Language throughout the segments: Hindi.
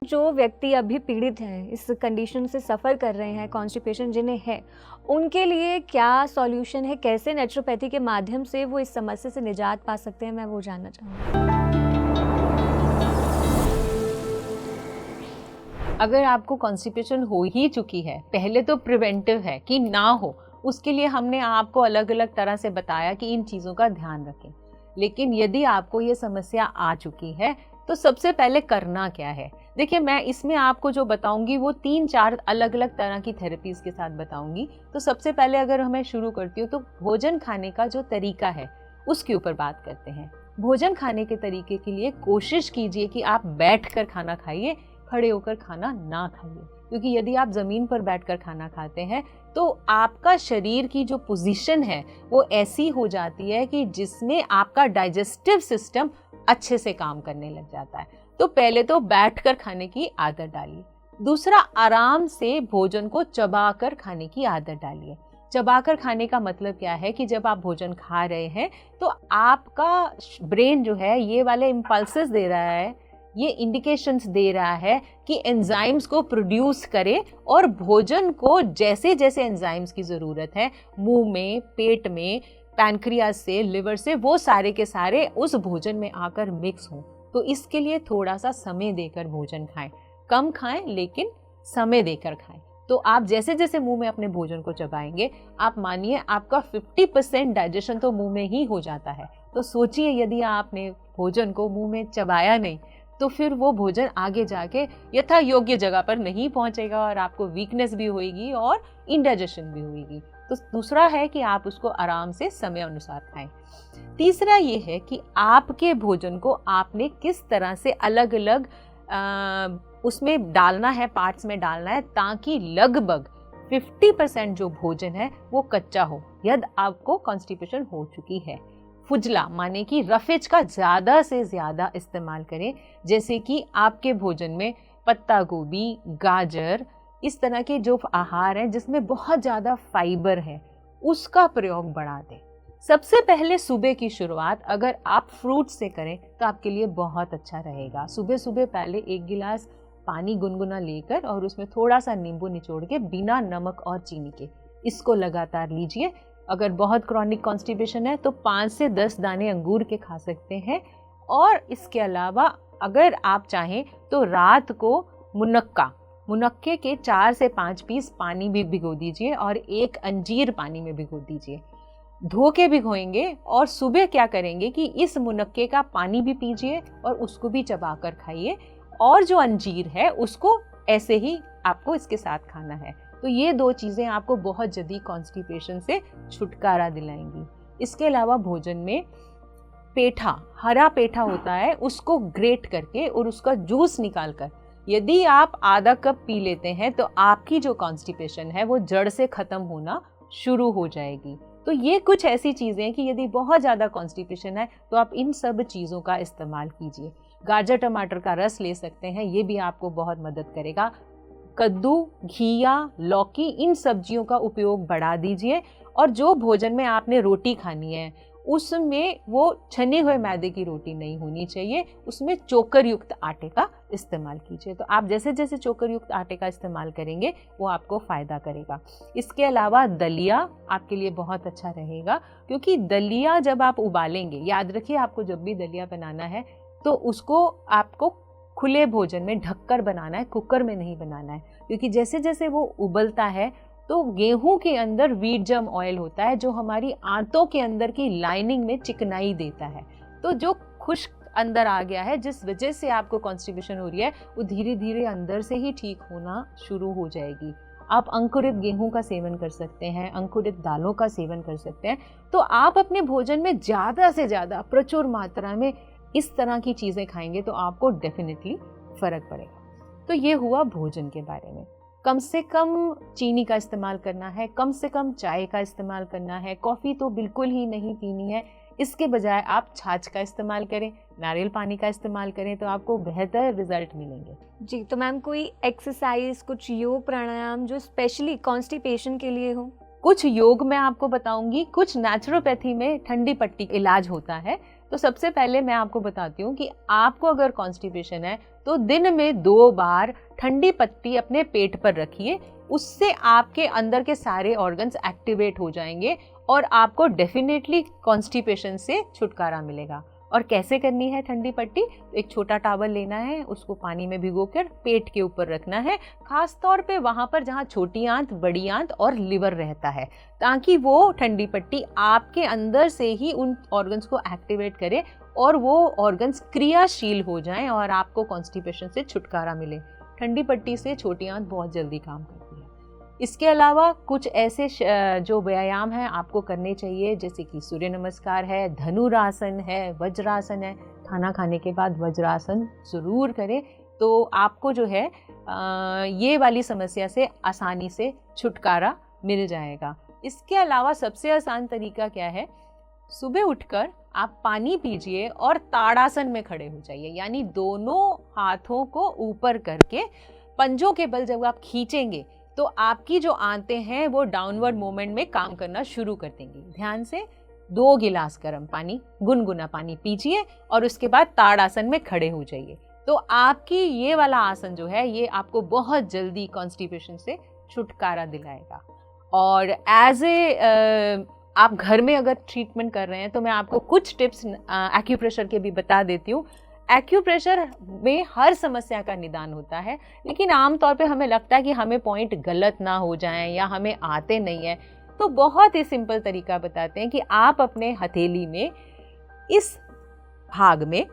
जो व्यक्ति अभी पीड़ित हैं, इस कंडीशन से सफ़र कर रहे हैं, कॉन्स्टिपेशन जिन्हें है, उनके लिए क्या सॉल्यूशन है? कैसे नेचुरोपैथी के माध्यम से वो इस समस्या से निजात पा सकते हैं, मैं वो जानना चाहूँगी। अगर आपको कॉन्स्टिपेशन हो ही चुकी है, पहले तो प्रिवेंटिव है कि ना हो, उसके लिए हमने आपको अलग अलग तरह से बताया कि इन चीज़ों का ध्यान रखें। लेकिन यदि आपको ये समस्या आ चुकी है तो सबसे पहले करना क्या है? देखिए, मैं इसमें आपको जो बताऊंगी वो 3-4 अलग अलग तरह की थेरेपीज़ के साथ बताऊंगी। तो सबसे पहले अगर मैं शुरू करती हूँ तो भोजन खाने का जो तरीका है उसके ऊपर बात करते हैं। भोजन खाने के तरीके के लिए कोशिश कीजिए कि आप बैठकर खाना खाइए, खड़े होकर खाना ना खाइए, क्योंकि यदि आप ज़मीन पर बैठकर खाना खाते हैं तो आपका शरीर की जो पोजीशन है वो ऐसी हो जाती है कि जिसमें आपका डाइजेस्टिव सिस्टम अच्छे से काम करने लग जाता है। तो पहले तो बैठकर खाने की आदत डालिए। दूसरा, आराम से भोजन को चबाकर खाने की आदत डालिए। चबाकर खाने का मतलब क्या है कि जब आप भोजन खा रहे हैं तो आपका ब्रेन जो है ये वाले इम्पल्सेस दे रहा है, ये इंडिकेशंस दे रहा है कि एंजाइम्स को प्रोड्यूस करे और भोजन को जैसे जैसे एंजाइम्स की ज़रूरत है मुंह में, पेट में, पैनक्रियाज से, लिवर से, वो सारे के सारे उस भोजन में आकर मिक्स हों। तो इसके लिए थोड़ा सा समय देकर भोजन खाएं। कम खाएं लेकिन समय देकर खाएं। तो आप जैसे जैसे मुंह में अपने भोजन को चबाएंगे, आप मानिए आपका 50% डाइजेशन तो मुंह में ही हो जाता है। तो सोचिए, यदि आपने भोजन को मुंह में चबाया नहीं तो फिर वो भोजन आगे जाके यथा योग्य जगह पर नहीं पहुंचेगा और आपको वीकनेस भी होगी और इंडाइजेशन भी होगी। तो दूसरा है कि आप उसको आराम से समय अनुसार खाएं। तीसरा ये है कि आपके भोजन को आपने किस तरह से अलग अलग उसमें डालना है, पार्ट्स में डालना है, ताकि लगभग 50% जो भोजन है वो कच्चा हो यदि आपको कॉन्स्टिपेशन हो चुकी है। फुजला माने कि रफेज का ज़्यादा से ज़्यादा इस्तेमाल करें, जैसे कि आपके भोजन में पत्ता गोभी, गाजर, इस तरह के जो आहार हैं जिसमें बहुत ज़्यादा फाइबर है उसका प्रयोग बढ़ा दें। सबसे पहले सुबह की शुरुआत अगर आप फ्रूट से करें तो आपके लिए बहुत अच्छा रहेगा। सुबह सुबह पहले 1 गिलास पानी गुनगुना लेकर और उसमें थोड़ा सा नींबू निचोड़ के बिना नमक और चीनी के इसको लगातार लीजिए। अगर बहुत क्रॉनिक कॉन्स्टिपेशन है तो 5 से 10 दाने अंगूर के खा सकते हैं। और इसके अलावा अगर आप चाहें तो रात को मुनक्के के 4 से 5 पीस पानी भी भिगो दीजिए और 1 अंजीर पानी में भिगो दीजिए। धो के भिगोएंगे और सुबह क्या करेंगे कि इस मुनक्के का पानी भी पीजिए और उसको भी चबाकर खाइए, और जो अंजीर है उसको ऐसे ही आपको इसके साथ खाना है। तो ये 2 चीज़ें आपको बहुत जल्दी कॉन्स्टिपेशन से छुटकारा दिलाएंगी। इसके अलावा भोजन में पेठा, हरा पेठा होता है, उसको ग्रेट करके और उसका जूस निकाल कर यदि आप आधा कप पी लेते हैं तो आपकी जो कॉन्स्टिपेशन है वो जड़ से ख़त्म होना शुरू हो जाएगी। तो ये कुछ ऐसी चीज़ें हैं कि यदि बहुत ज़्यादा कॉन्स्टिपेशन है तो आप इन सब चीज़ों का इस्तेमाल कीजिए। गाजर टमाटर का रस ले सकते हैं, ये भी आपको बहुत मदद करेगा। कद्दू, घिया, लौकी, इन सब्जियों का उपयोग बढ़ा दीजिए। और जो भोजन में आपने रोटी खानी है उसमें वो छने हुए मैदे की रोटी नहीं होनी चाहिए, उसमें चोकर युक्त आटे का इस्तेमाल कीजिए। तो आप जैसे जैसे चोकर युक्त आटे का इस्तेमाल करेंगे वो आपको फ़ायदा करेगा। इसके अलावा दलिया आपके लिए बहुत अच्छा रहेगा, क्योंकि दलिया जब आप उबालेंगे, याद रखिए आपको जब भी दलिया बनाना है तो उसको आपको खुले भोजन में ढककर बनाना है, कुकर में नहीं बनाना है, क्योंकि जैसे जैसे वो उबलता है तो गेहूं के अंदर वीट जर्म ऑयल होता है जो हमारी आंतों के अंदर की लाइनिंग में चिकनाई देता है। तो जो खुश्क अंदर आ गया है, जिस वजह से आपको कॉन्स्टिपेशन हो रही है, वो धीरे धीरे अंदर से ही ठीक होना शुरू हो जाएगी। आप अंकुरित गेहूं का सेवन कर सकते हैं, अंकुरित दालों का सेवन कर सकते हैं। तो आप अपने भोजन में ज़्यादा से ज़्यादा प्रचुर मात्रा में इस तरह की चीज़ें खाएंगे तो आपको डेफिनेटली फ़र्क पड़ेगा। तो ये हुआ भोजन के बारे में। कम से कम चीनी का इस्तेमाल करना है, कम से कम चाय का इस्तेमाल करना है, कॉफ़ी तो बिल्कुल ही नहीं पीनी है। इसके बजाय आप छाछ का इस्तेमाल करें, नारियल पानी का इस्तेमाल करें तो आपको बेहतर रिजल्ट मिलेंगे। जी, तो मैम कोई एक्सरसाइज, कुछ योग प्राणायाम जो स्पेशली कॉन्स्टिपेशन के लिए हो? कुछ योग मैं आपको बताऊंगी, कुछ नेचुरोपैथी में ठंडी पट्टी इलाज होता है तो सबसे पहले मैं आपको बताती हूँ कि आपको अगर कॉन्स्टिपेशन है तो दिन में 2 बार ठंडी पत्ती अपने पेट पर रखिए, उससे आपके अंदर के सारे ऑर्गन्स एक्टिवेट हो जाएंगे और आपको डेफिनेटली कॉन्स्टिपेशन से छुटकारा मिलेगा। और कैसे करनी है ठंडी पट्टी? एक छोटा टॉवल लेना है, उसको पानी में भिगोकर पेट के ऊपर रखना है, खास तौर पे वहाँ पर जहाँ छोटी आंत, बड़ी आंत और लिवर रहता है, ताकि वो ठंडी पट्टी आपके अंदर से ही उन ऑर्गन्स को एक्टिवेट करे और वो ऑर्गन्स क्रियाशील हो जाएं और आपको कॉन्स्टिपेशन से छुटकारा मिले। ठंडी पट्टी से छोटी आंत बहुत जल्दी काम करती है। इसके अलावा कुछ ऐसे जो व्यायाम हैं आपको करने चाहिए, जैसे कि सूर्य नमस्कार है, धनुरासन है, वज्रासन है। खाना खाने के बाद वज्रासन ज़रूर करें, तो आपको जो है ये वाली समस्या से आसानी से छुटकारा मिल जाएगा। इसके अलावा सबसे आसान तरीका क्या है? सुबह उठकर आप पानी पीजिए और ताड़ासन में खड़े हो जाइए, यानी दोनों हाथों को ऊपर करके पंजों के बल जब आप खींचेंगे तो आपकी जो आंतें हैं वो डाउनवर्ड मूवमेंट में काम करना शुरू कर देंगी। ध्यान से 2 गिलास गर्म पानी, गुनगुना पानी पीजिए और उसके बाद ताड़ासन में खड़े हो जाइए। तो आपकी ये वाला आसन जो है ये आपको बहुत जल्दी कॉन्स्टिपेशन से छुटकारा दिलाएगा। और एज ए आप घर में अगर ट्रीटमेंट कर रहे हैं तो मैं आपको कुछ टिप्स एक्यूप्रेशर के भी बता देती हूँ। एक्यूप्रेशर में हर समस्या का निदान होता है, लेकिन आमतौर पे हमें लगता है कि हमें पॉइंट गलत ना हो जाएं या हमें आते नहीं है, तो बहुत ही सिंपल तरीका बताते हैं कि आप अपने हथेली में इस भाग में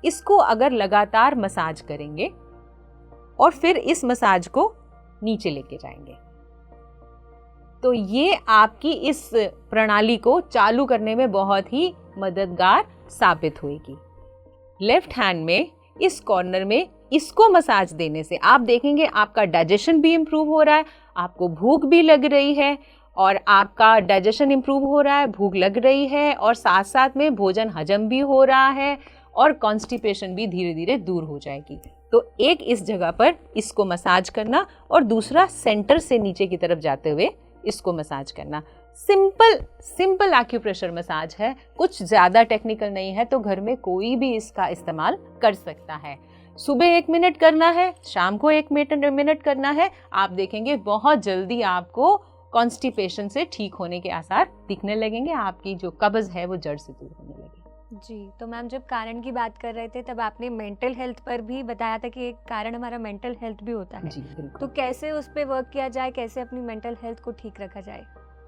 इसको अगर लगातार मसाज करेंगे और फिर इस मसाज को नीचे लेके जाएंगे, तो ये आपकी इस प्रणाली को चालू करने में बहुत ही मददगार साबित होगी। लेफ्ट हैंड में इस कॉर्नर में इसको मसाज देने से आप देखेंगे आपका डाइजेशन भी इम्प्रूव हो रहा है, आपको भूख भी लग रही है और आपका डाइजेशन इम्प्रूव हो रहा है, भूख लग रही है और साथ साथ में भोजन हजम भी हो रहा है और कॉन्स्टिपेशन भी धीरे धीरे दूर हो जाएगी। तो एक इस जगह पर इसको मसाज करना और दूसरा सेंटर से नीचे की तरफ जाते हुए इसको मसाज करना। सिंपल एक्यूप्रेशर मसाज है, कुछ ज़्यादा टेक्निकल नहीं है, तो घर में कोई भी इसका इस्तेमाल कर सकता है। सुबह 1 मिनट करना है, शाम को 1 मिनट करना है। आप देखेंगे बहुत जल्दी आपको कॉन्स्टिपेशन से ठीक होने के आसार दिखने लगेंगे, आपकी जो कब्ज़ है वो जड़ से दूर होने लगेगी। जी, तो मैम जब कारण की बात कर रहे थे तब आपने मेंटल हेल्थ पर भी बताया था कि एक कारण हमारा मेंटल हेल्थ भी होता है। जी बिल्कुल। तो कैसे उस पर वर्क किया जाए, कैसे अपनी मेंटल हेल्थ को ठीक रखा जाए?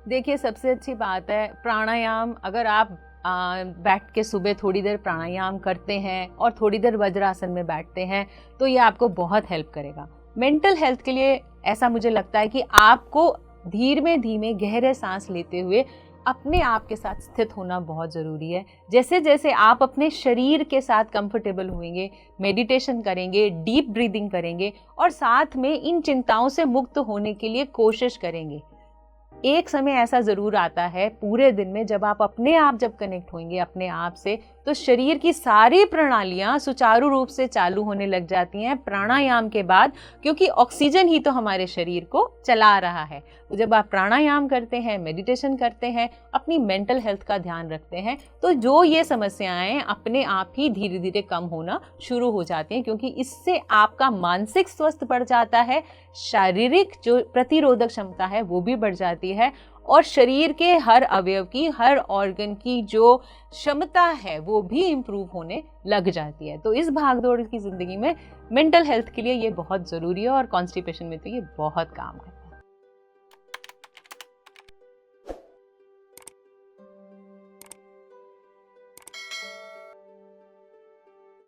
देखिए, सबसे अच्छी बात है प्राणायाम। अगर आप बैठ के सुबह थोड़ी देर प्राणायाम करते हैं और थोड़ी देर वज्रासन में बैठते हैं तो ये आपको बहुत हेल्प करेगा। मेंटल हेल्थ के लिए ऐसा मुझे लगता है कि आपको धीमे गहरे सांस लेते हुए अपने आप के साथ स्थित होना बहुत ज़रूरी है। जैसे जैसे आप अपने शरीर के साथ कंफर्टेबल होंगे, मेडिटेशन करेंगे, डीप ब्रीदिंग करेंगे और साथ में इन चिंताओं से मुक्त होने के लिए कोशिश करेंगे, एक समय ऐसा ज़रूर आता है पूरे दिन में जब आप अपने आप जब कनेक्ट होंगे अपने आप से, तो शरीर की सारी प्रणालियाँ सुचारू रूप से चालू होने लग जाती हैं प्राणायाम के बाद, क्योंकि ऑक्सीजन ही तो हमारे शरीर को चला रहा है। तो जब आप प्राणायाम करते हैं, मेडिटेशन करते हैं, अपनी मेंटल हेल्थ का ध्यान रखते हैं, तो जो ये समस्याएं अपने आप ही धीरे धीरे कम होना शुरू हो जाती हैं, क्योंकि इससे आपका मानसिक स्वास्थ्य बढ़ जाता है, शारीरिक जो प्रतिरोधक क्षमता है वो भी बढ़ जाती है और शरीर के हर अवयव की, हर ऑर्गन की जो क्षमता है वो भी इम्प्रूव होने लग जाती है। तो इस भागदौड़ की ज़िंदगी में मेंटल हेल्थ के लिए ये बहुत ज़रूरी है और कॉन्स्टिपेशन में तो ये बहुत काम है।